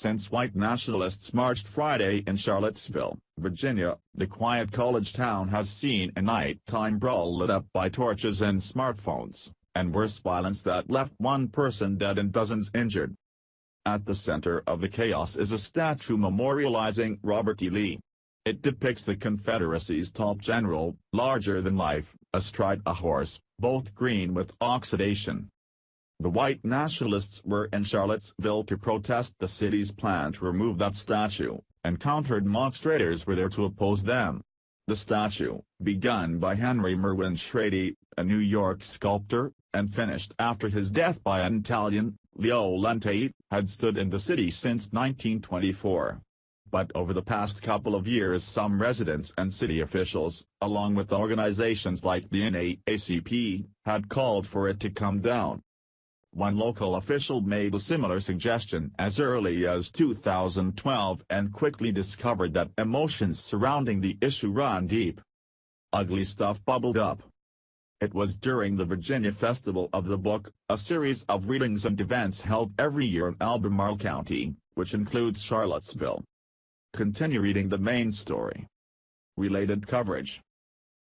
Since white nationalists marched Friday in Charlottesville, Virginia, the quiet college town has seen a nighttime brawl lit up by torches and smartphones, and worse violence that left one person dead and dozens injured. At the center of the chaos is a statue memorializing Robert E. Lee. It depicts the Confederacy's top general, larger than life, astride a horse, both green with oxidation. The white nationalists were in Charlottesville to protest the city's plan to remove that statue, and counter-demonstrators were there to oppose them. The statue, begun by Henry Merwin Schradie, a New York sculptor, and finished after his death by an Italian, Leo Lente, had stood in the city since 1924. But over the past couple of years some residents and city officials, along with organizations like the NAACP, had called for it to come down. One local official made a similar suggestion as early as 2012 and quickly discovered that emotions surrounding the issue run deep. Ugly stuff bubbled up. It was during the Virginia Festival of the Book, a series of readings and events held every year in Albemarle County, which includes Charlottesville. Continue reading the main story. Related coverage.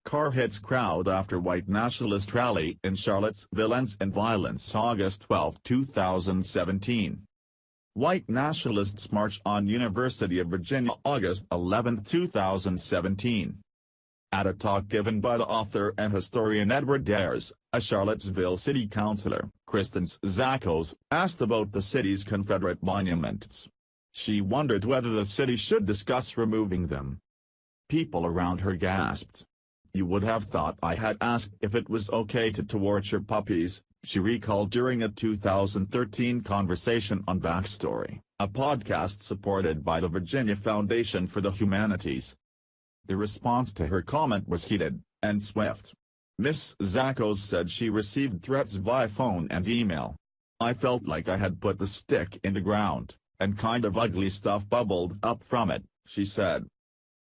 Car hits crowd after white nationalist rally in Charlottesville ends in violence August 12, 2017. White nationalists march on University of Virginia August 11, 2017. At a talk given by the author and historian Edward Dares, a Charlottesville city councilor, Kristen Zakos, asked about the city's Confederate monuments. She wondered whether the city should discuss removing them. People around her gasped. "You would have thought I had asked if it was okay to torture puppies," she recalled during a 2013 conversation on Backstory, a podcast supported by the Virginia Foundation for the Humanities. The response to her comment was heated and swift. Ms. Zakos said she received threats via phone and email. "I felt like I had put the stick in the ground, and kind of ugly stuff bubbled up from it," she said.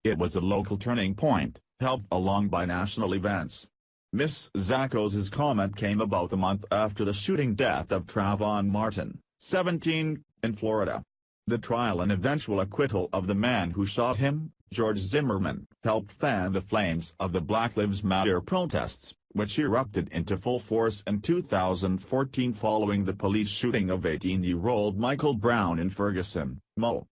It was a local turning point, helped along by national events. Ms. Zakos's comment came about a month after the shooting death of Trayvon Martin, 17, in Florida. The trial and eventual acquittal of the man who shot him, George Zimmerman, helped fan the flames of the Black Lives Matter protests, which erupted into full force in 2014 following the police shooting of 18-year-old Michael Brown in Ferguson, Mo.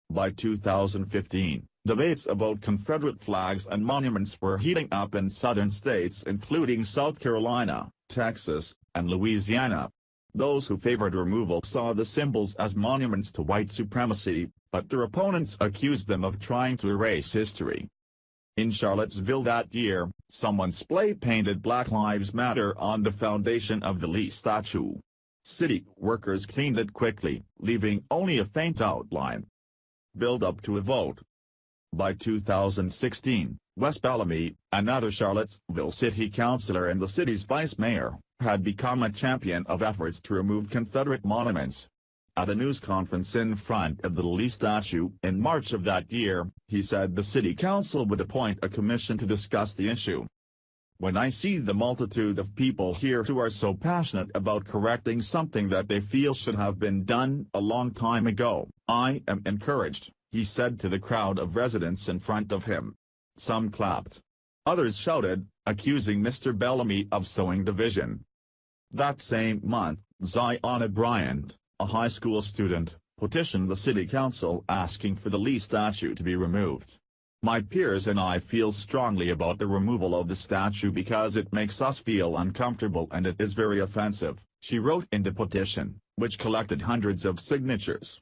By 2015, debates about Confederate flags and monuments were heating up in southern states including South Carolina, Texas, and Louisiana. Those who favored removal saw the symbols as monuments to white supremacy, but their opponents accused them of trying to erase history. In Charlottesville that year, someone spray-painted Black Lives Matter on the foundation of the Lee statue. City workers cleaned it quickly, leaving only a faint outline. Build up to a vote. By 2016, Wes Bellamy, another Charlottesville city councilor and the city's vice mayor, had become a champion of efforts to remove Confederate monuments. At a news conference in front of the Lee statue in March of that year, he said the city council would appoint a commission to discuss the issue. "When I see the multitude of people here who are so passionate about correcting something that they feel should have been done a long time ago, I am encouraged," he said to the crowd of residents in front of him. Some clapped. Others shouted, accusing Mr. Bellamy of sowing division. That same month, Ziona Bryant, a high school student, petitioned the city council asking for the Lee statue to be removed. "My peers and I feel strongly about the removal of the statue because it makes us feel uncomfortable and it is very offensive," she wrote in the petition, which collected hundreds of signatures.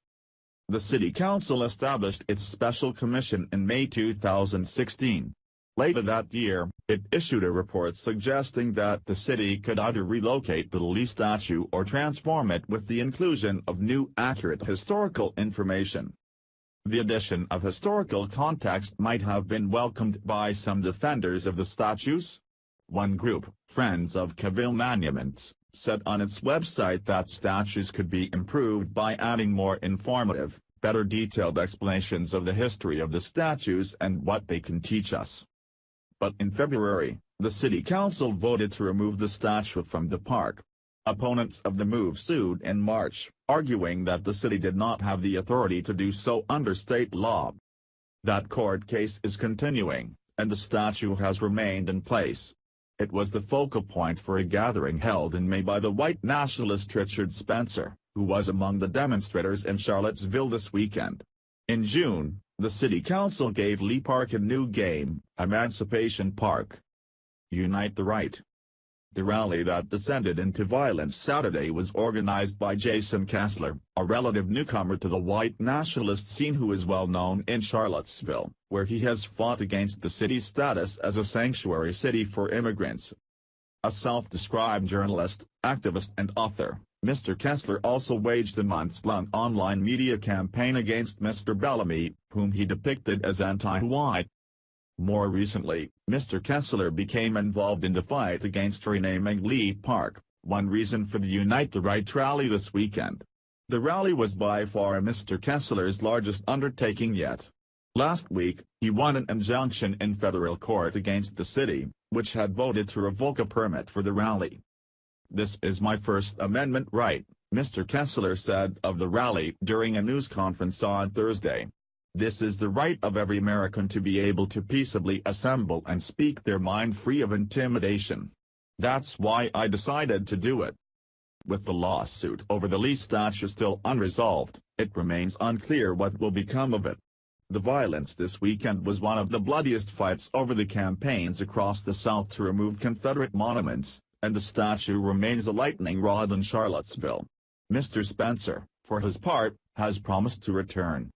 The city council established its special commission in May 2016. Later that year, it issued a report suggesting that the city could either relocate the Lee statue or transform it with the inclusion of new accurate historical information. The addition of historical context might have been welcomed by some defenders of the statues. One group, Friends of Cavill Monuments, said on its website that statues could be improved by adding more informative, better detailed explanations of the history of the statues and what they can teach us. But in February, the city council voted to remove the statue from the park. Opponents of the move sued in March, arguing that the city did not have the authority to do so under state law. That court case is continuing, and the statue has remained in place. It was the focal point for a gathering held in May by the white nationalist Richard Spencer, who was among the demonstrators in Charlottesville this weekend. In June, the city council gave Lee Park a new game, Emancipation Park. Unite the Right. The rally that descended into violence Saturday was organized by Jason Kessler, a relative newcomer to the white nationalist scene who is well known in Charlottesville, where he has fought against the city's status as a sanctuary city for immigrants. A self-described journalist, activist and author, Mr. Kessler also waged a months-long online media campaign against Mr. Bellamy, whom he depicted as anti-white. More recently, Mr. Kessler became involved in the fight against renaming Lee Park, one reason for the Unite the Right rally this weekend. The rally was by far Mr. Kessler's largest undertaking yet. Last week, he won an injunction in federal court against the city, which had voted to revoke a permit for the rally. "This is my First Amendment right," Mr. Kessler said of the rally during a news conference on Thursday. "This is the right of every American to be able to peaceably assemble and speak their mind free of intimidation. That's why I decided to do it." With the lawsuit over the Lee statue still unresolved, it remains unclear what will become of it. The violence this weekend was one of the bloodiest fights over the campaigns across the South to remove Confederate monuments, and the statue remains a lightning rod in Charlottesville. Mr. Spencer, for his part, has promised to return.